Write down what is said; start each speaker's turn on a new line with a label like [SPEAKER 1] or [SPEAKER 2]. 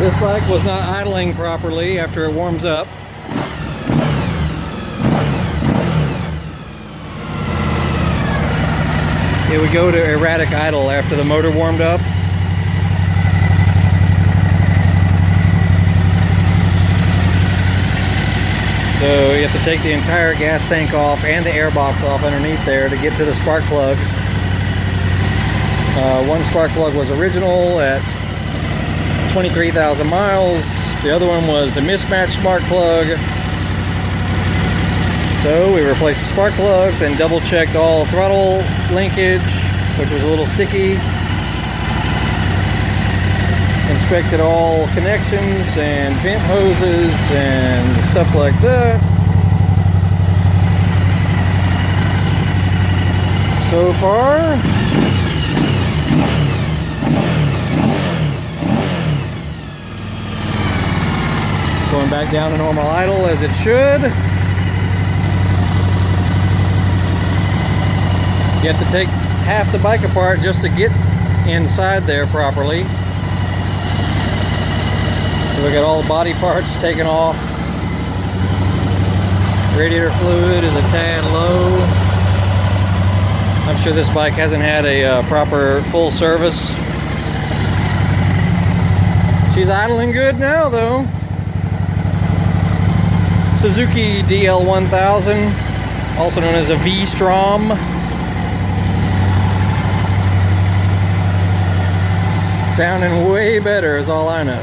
[SPEAKER 1] This bike was not idling properly after it warms up. It would go to erratic idle after the motor warmed up. So you have to take the entire gas tank off and the air box off underneath there to get to the spark plugs. One spark plug was original at 23,000 miles. The other one was a mismatched spark plug. So we replaced the spark plugs and double checked all throttle linkage, which was a little sticky. Inspected all connections and vent hoses and stuff like that. So far, it's going back down to normal idle as it should. You have to take half the bike apart just to get inside there properly. So we got all the body parts taken off. Radiator fluid is a tad low. I'm sure this bike hasn't had a proper full service. She's idling good now though. Suzuki DL1000, also known as a V Strom. Sounding way better is all I know.